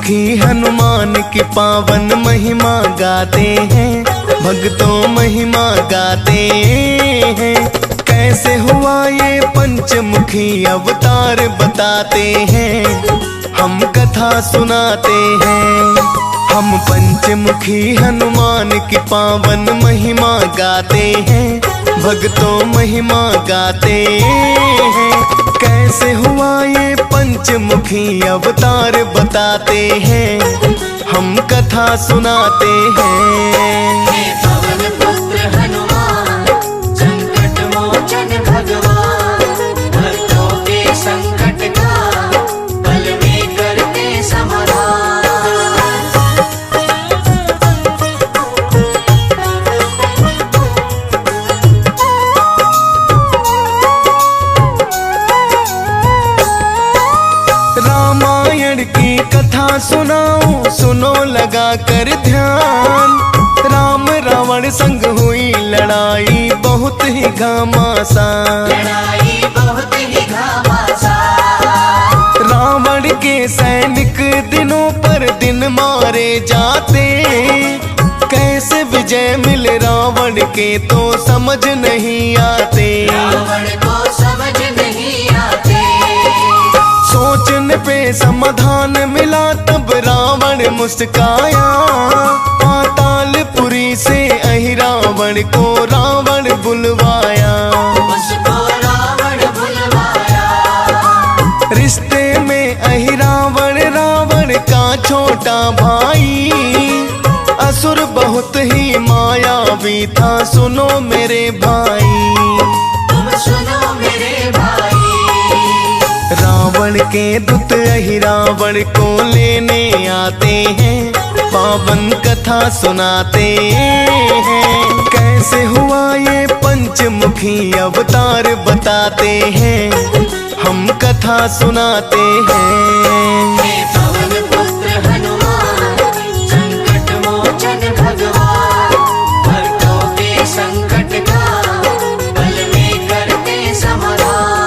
पंचमुखी हनुमान की पावन महिमा गाते हैं, भक्तों महिमा गाते हैं। कैसे हुआ ये पंचमुखी अवतार बताते हैं, हम कथा सुनाते हैं। हम पंचमुखी हनुमान की पावन महिमा गाते हैं, भक्तों महिमा गाते हैं। कैसे हुआ ये पंचमुखी अवतार बताते हैं, हम कथा सुनाते हैं। हे पवन पुत्र हनुमान, संकट मोचन भगवान, भक्तों के संकट का पल में करते समाधान। रामायण की कथा सुनाऊं, सुनो लगा कर ध्यान। राम रावण संग हुई लड़ाई बहुत ही घमासान, लड़ाई बहुत ही घमासान। रावण के सैनिक दिनों पर दिन मारे जाते, कैसे विजय मिले रावण के तो समझ नहीं आते। रावण को समझ नहीं आते। सोचने पे समाधान मिला तब रावण मुस्काया, पातालपुरी से अहिरावण को रावण बुलवाया। उसको रावण बुलवाया। रिश्ते में अहिरावण रावण का छोटा भाई, असुर बहुत ही मायावी था, सुनो मेरे भाई। तुम सुनो मेरे भाई। रावण के दूत अहिरावण को लेने आते हैं, पावन कथा सुनाते हैं। कैसे हुआ ये पंचमुखी अवतार बताते हैं, हम कथा सुनाते हैं। हे पवन पुत्र हनुमान, संकट मोचन भगवान, भक्तों के संकट का पल में करते समाधान।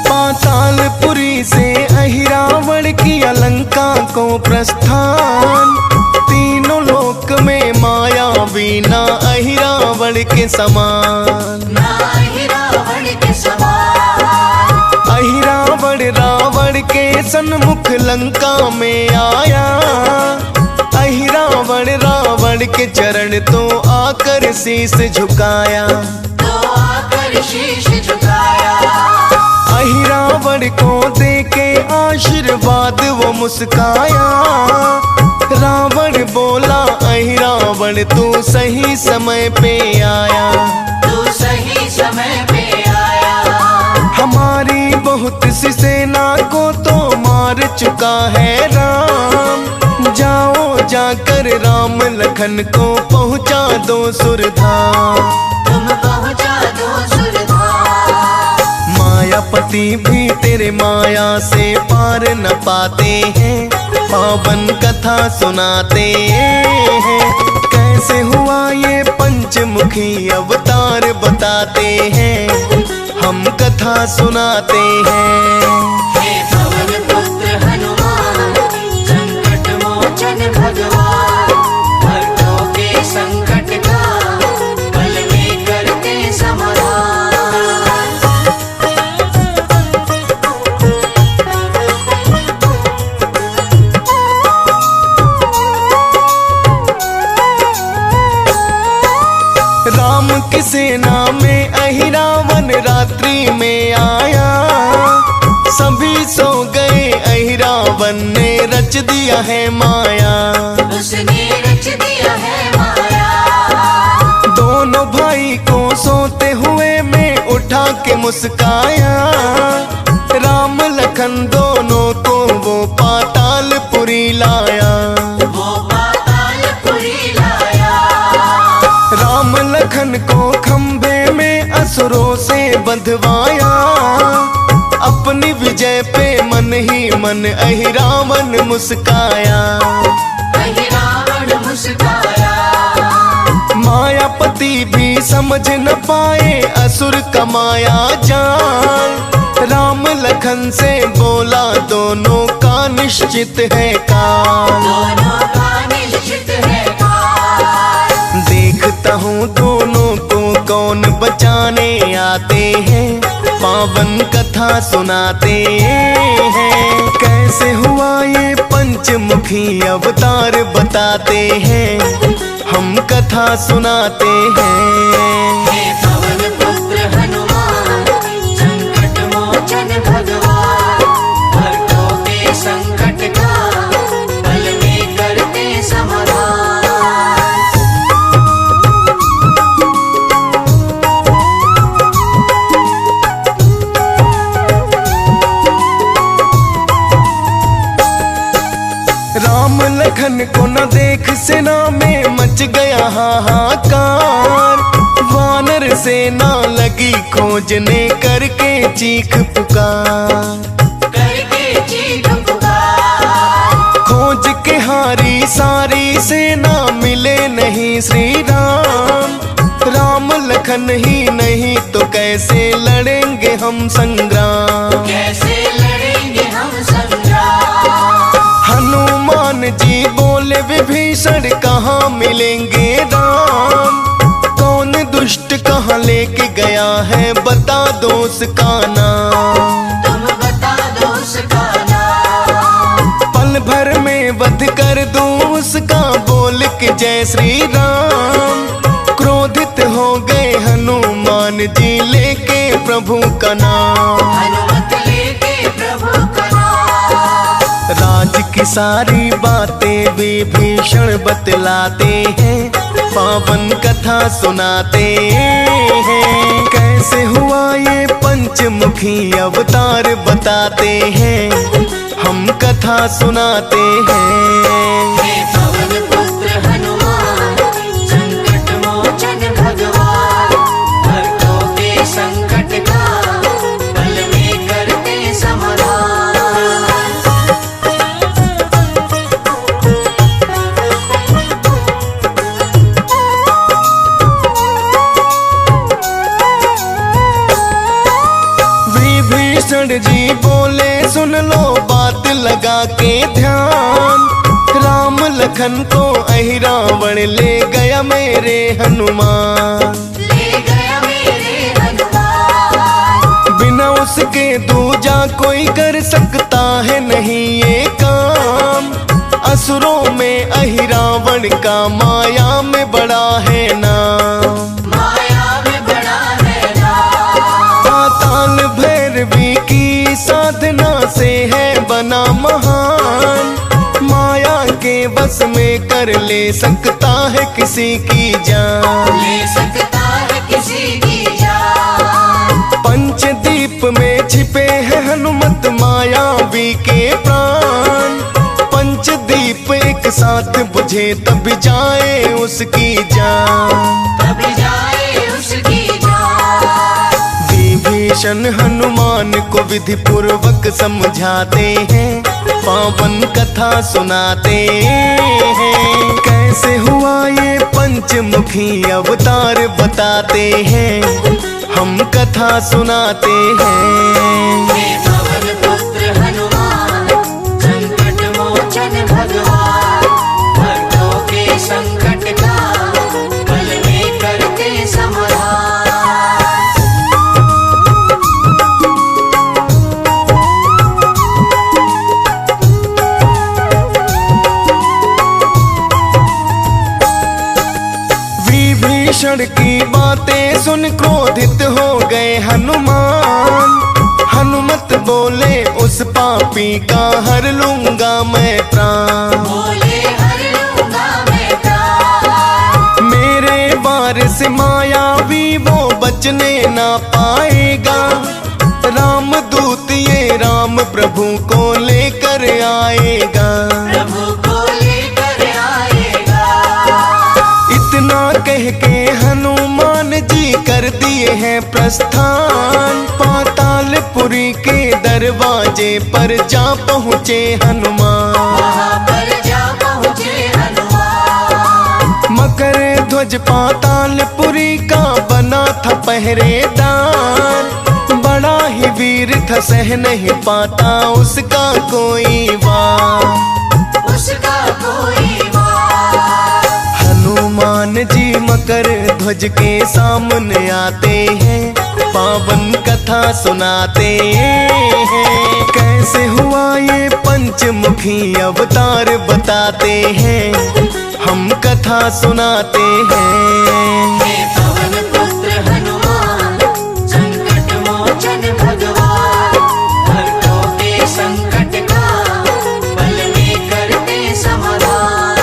पातालपुरी से अहिरावण किया लंका को प्रस्थान, तीनों लोक में मायावी ना अहिरावण के समान। ना ही रावण के समान। अहिरावण रावण के सन्मुख लंका में आया, अहिरावण रावण के चरण तो आकर शीश झुकाया। तो आकर शीश झुकाया। अहिरावण को देके आशीर्वाद वो मुस्काया, रावण बोला अहिरावण तू सही समय पे आया। तू सही समय पे आया। हमारी बहुत सी सेना को तो मार चुका है राम, जाओ जाकर राम लखन को पहुंचा दो सुरधाम। तुम पहुंचा दो सुरधाम। मायापति भी तेरे माया से पार न पाते हैं, पावन कथा सुनाते हैं। कैसे हुआ ये पंचमुखी अवतार बताते हैं, हम कथा सुनाते हैं। हे पवन पुत्र हनुमान, संकट मोचन भगवान, भक्तों के संकट का पल में करते समाधान। राम की सेना में अहिरावण रात्रि में आया, सभी सो गए अहिरावण ने रच दिया है माया। उसने रच दिया है माया। दोनों भाई को सोते हुए में उठा के मुस्काया, राम लखन दोनों को वो पातालपुरी लाया। वो पातालपुरी लाया। राम लखन को खंभे में असुरों से बंधवाया, अपनी विजय पे मन ही मन अहिरावण मुस्काया। अहिरावण मुस्काया। मायापति भी समझ न पाए असुर का माया जाल। राम लखन से बोला दोनों का निश्चित है काल। दोनों का निश्चित है काल। देखता हूँ दोनों को कौन बचाने आते हैं, पावन कथा सुनाते हैं। कैसे हुआ ये पंचमुखी अवतार बताते हैं, हम कथा सुनाते हैं। हे पवन पुत्र हनुमान, संकट मोचन भगवान, भक्तों के संकट का पल में करते समाधान। राम लखन को न देख सेना में मच गया हाहाकार। वानर सेना लगी खोजने करके चीख पुकार। करके चीख पुकार। खोज के हारी सारी सेना मिले नहीं श्री राम। राम लखन ही नहीं तो कैसे लड़ेंगे हम संग्राम। कैसे लड़ेंगे हम संग्राम। हनुमान जी बोले विभीषण कहाँ मिलेंगे राम। कौन दुष्ट कहाँ लेके गया है बता दो उसका नाम। तुम बता दो उसका नाम। पल भर में वध कर दूं उसका बोल के जय श्री राम। क्रोधित हो गए हनुमान जी लेके प्रभु का नाम। हनुमत लेके प्रभु का नाम। राज की सारी बातें विभीषण बतलाते हैं, पावन कथा सुनाते हैं। कैसे हुआ ये पंचमुखी अवतार बताते हैं, हम कथा सुनाते हैं। हे पवन पुत्र हनुमान, संकट मोचन भगवान, भक्तों के संकट का पल में करते समाधान। विभीषण जी बोले सुन लो बात लगा के ध्यान। राम लखन को अहिरावण ले गया मेरे हनुमान। ले गया मेरे हनुमान। बिना उसके दूजा कोई कर सकता है नहीं ये काम। असुरों में अहिरावण का माया में बड़ा है नाम। माया में बड़ा है नाम। पाताल भैरवी की साधना से है बना महान। माया के बस में कर ले सकता है किसी की जान। ले सकता है किसी की जान। पंचदीप में छिपे हैं हनुमत मायावी के प्राण। पंचदीप एक साथ बुझे तब जाए उसकी जान। तब जाए उसकी जान। विभीषण हनुमान को विधि पूर्वक समझाते हैं, पावन कथा सुनाते हैं। कैसे हुआ ये पंचमुखी अवतार बताते हैं, हम कथा सुनाते हैं। हे पवन पुत्र हनुमान, संकट मोचन भगवान, भक्तों के संकट का पल में करते समाधान। विभीषण की बातें सुन क्रोधित हो गए हनुमान। हनुमत बोले उस पापी का हर लूंगा मैं प्राण। बोले हर लूंगा मैं प्राण। मेरे वारिस मायावी वो बचने ना पाएगा। राम दूत ये राम प्रभु को लेकर आएगा। प्रभु को लेकर आएगा। इतना कह के हनुमान जी कर दिए हैं प्रस्थान। पातालपुरी के दरवाजे पर जा पहुँचे हनुमान। वहाँ पर जा पहुँचे हनुमान। मकर ध्वज पातालपुरी का बना था पहरेदार, बड़ा ही वीर था सह नहीं पाता उसका कोई वार, उसका कोई वार। हनुमान जी मकर ध्वज के सामने आते हैं, पावन कथा सुनाते हैं। कैसे हुआ ये पंचमुखी अवतार बताते हैं, हम कथा सुनाते हैं। हे पवन पुत्र हनुमान, संकट मोचन भगवान, भक्तों के संकट का पल में करते समाधान।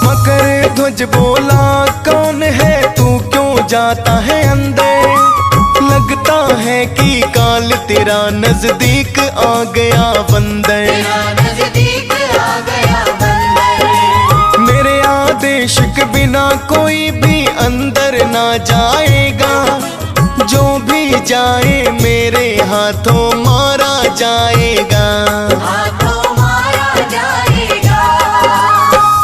मकर ध्वज बोला कौन है तू, क्यों जाता है अंदर, लगता है कि काल तेरा नजदीक आ गया बंदर। तेरा नजदीक आ गया बंदर, मेरे आदेश के बिना कोई भी अंदर ना जाएगा, जो भी जाए मेरे हाथों मारा जाएगा। हाथों मारा जाएगा।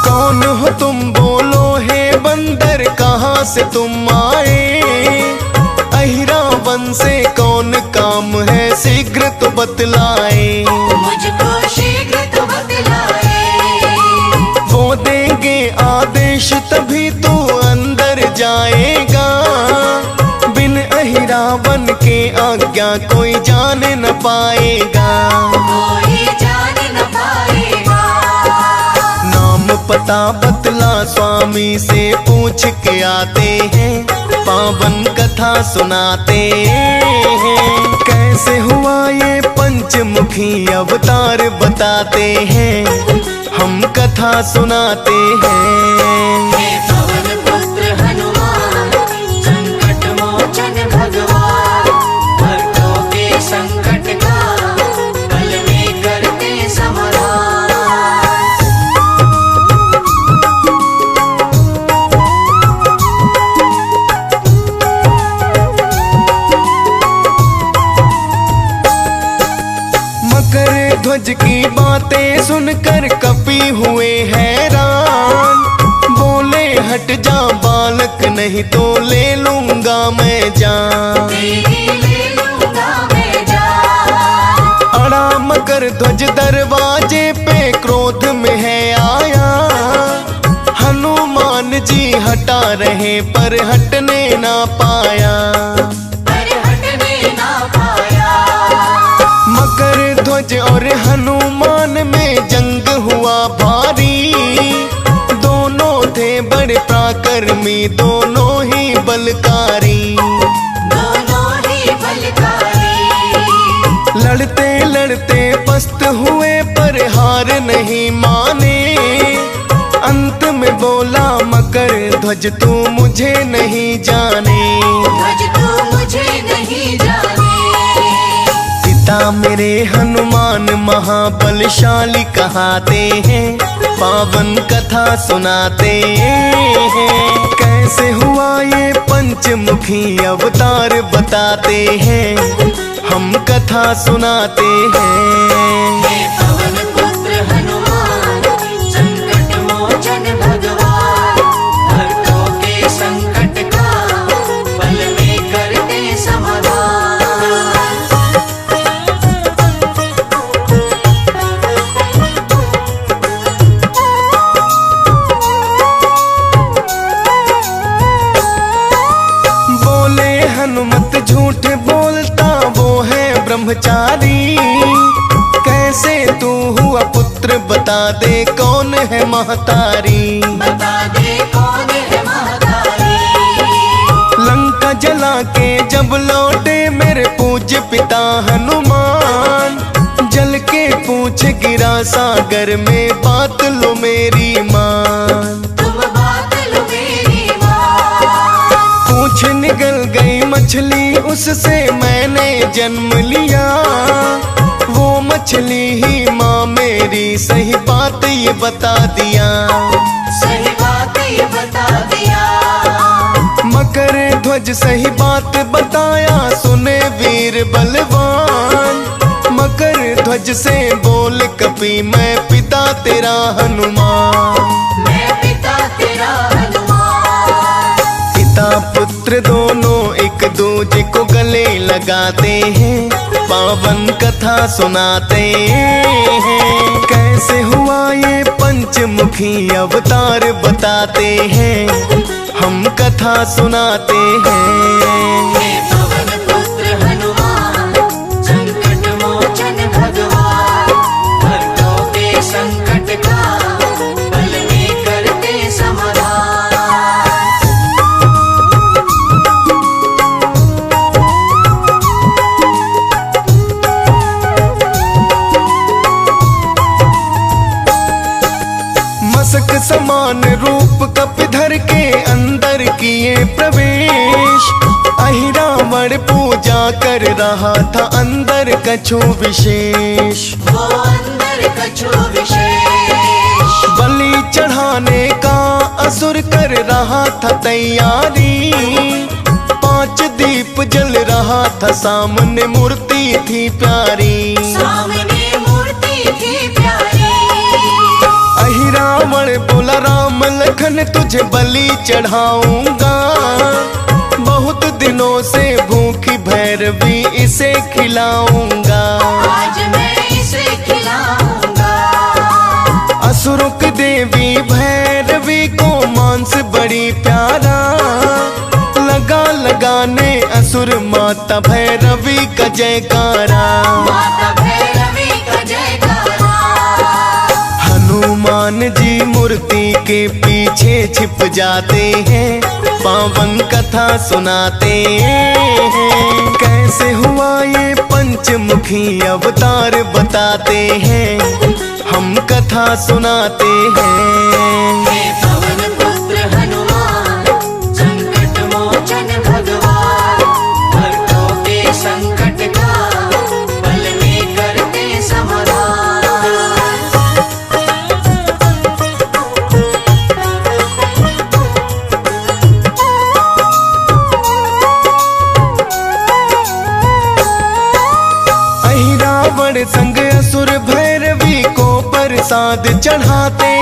कौन हो तुम बोलो हे बंदर, कहाँ से तुम आए, अहिरावन से कौन काम है शीघ्र तो बतलाए। मुझको शीघ्र तो बतलाए। वो देंगे आदेश तभी तू अंदर जाएगा, बिन अहिरावन के आज्ञा कोई जान न पाएगा। कोई जान न पाएगा। नाम पता बतला स्वामी से पूछ के आते हैं, पावन कथा सुनाते हैं। कैसे हुआ ये पंचमुखी अवतार बताते हैं, हम कथा सुनाते हैं। हे पवन पुत्र हनुमान, संकट मोचन भगवान, भक्तों के संकट का पल में करते समाधान। मकर ध्वज की बातें सुनकर कपि हुए हैरान, बोले हट जा बालक नहीं तो ले लूंगा मैं जान। तेरी ले लूंगा मैं जान। अड़ा मकर ध्वज दरवाजे पे क्रोध में है आया, हनुमान जी हटा रहे पर हटने ना पाया। पर हटने ना पाया। मकर ध्वज और हनुमान में जंग हुआ भारी, दोनों थे बड़े पराक्रमी दोनों ही बलकारी। दोनों ही बलकारी। लड़ते लड़ते पस्त हुए पर हार नहीं माने, अंत में बोला मकर ध्वज तू मुझे नहीं जाने। ध्वज तू मुझे नहीं जाने। पिता मेरे हनुमान महाबलशाली कहाते हैं, पावन कथा सुनाते हैं। कैसे हुआ ये पंचमुखी अवतार बताते हैं, हम कथा सुनाते हैं। हे पवन पुत्र हनुमान, संकट मोचन भगवान, भक्तों के संकट का पल में करते समाधान। बोले हनुमत झूठ बोलता वो है ब्रह्मचारी, कैसे तू हुआ पुत्र बता दे कौन है महतारी। बता दे कौन है महतारी। लंका जला के जब लौटे मेरे पूज्य पिता हनुमान, जल के पूछ गिरा सागर में बात लो मेरी मान। तुम बात लो मेरी माँ। पूछ निगल गई मछली उससे मैंने जन्म लिया, वो मछली ही माँ मेरी सही बात ये बता दिया। सही बात ये बता दिया। मकर ध्वज ध्वज सही बात बताया, सुने वीर बलवान। मकर ध्वज से बोल कपि, मैं पिता तेरा हनुमान। मैं पिता तेरा हनुमान। पिता पुत्र दोनों एक दूजे को गले लगाते हैं, पावन कथा सुनाते हैं। कैसे हुआ ये पंचमुखी अवतार बताते हैं, हम कथा सुनाते हैं। हे पवन पुत्र हनुमान, संकट मोचन भगवान। भक्तों के संकट का पल में करते समाधान। मसक समान रूप कपिधर के अंदर किए प्रवेश। अहिरावण पूजा कर रहा था अंदर कछु विशेष। वो अंदर कछु विशेष। बलि चढ़ाने का असुर कर रहा था तैयारी। 5 दीप जल रहा था, सामने मूर्ति थी प्यारी। सामने मूर्ति थी प्यारी। अहिरावण बोला, राम लखन तुझे बलि चढ़ाऊंगा। बहुत दिनों से भूखी भैरवी इसे खिलाऊंगा। आज मैं इसे खिलाऊंगा। असुरों की देवी भैरवी को मांस बड़ी प्यारा लगा। लगाने असुर माता भैरवी का जयकारा। माता भैरवी का जयकारा। हनुमान जी मूर्ति के पीछे छिप जाते हैं, पावन कथा सुनाते हैं। कैसे हुआ ये पंचमुखी अवतार बताते हैं, हम कथा सुनाते हैं। हे पवन पुत्र हनुमान, संकट मोचन भगवान। भक्तों के संकट का पल में करते समाधान। अहिरावण संग असुर भैरवी को प्रसाद चढ़ाते।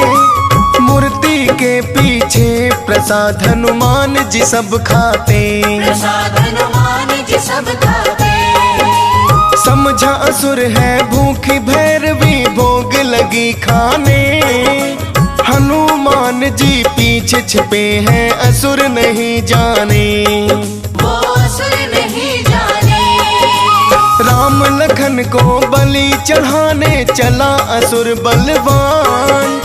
मूर्ति के पीछे प्रसाद हनुमान जी सब खाते। प्रसाद हनुमान जी सब खाते। समझा असुर है भूखी भैरवी, भोग लगी खाने। हनुमान जी पीछे छिपे हैं, असुर नहीं जाने। वो असुर नहीं जाने। राम लखन को बलि चढ़ाने चला असुर बलवान।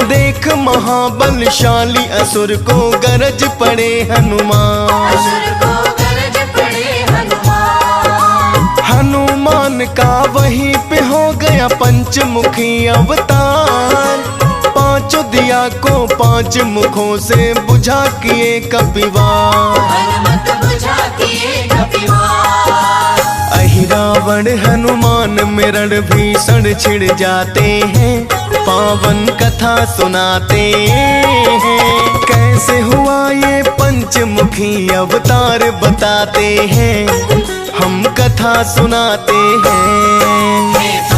देख महाबलशाली असुर को गरज पड़े हनुमान। असुर को गरज पड़े हनुमान। हनुमान का वहीं पे हो गया पंचमुखी अवतार। 5 दिया को 5 मुखों से बुझा किए कपिवार। हनुमत बुझा किए कपिवार। अहिरावण हनुमान में रण भीषण छिड़ जाते हैं, पावन कथा सुनाते हैं। कैसे हुआ ये पंचमुखी अवतार बताते हैं, हम कथा सुनाते हैं।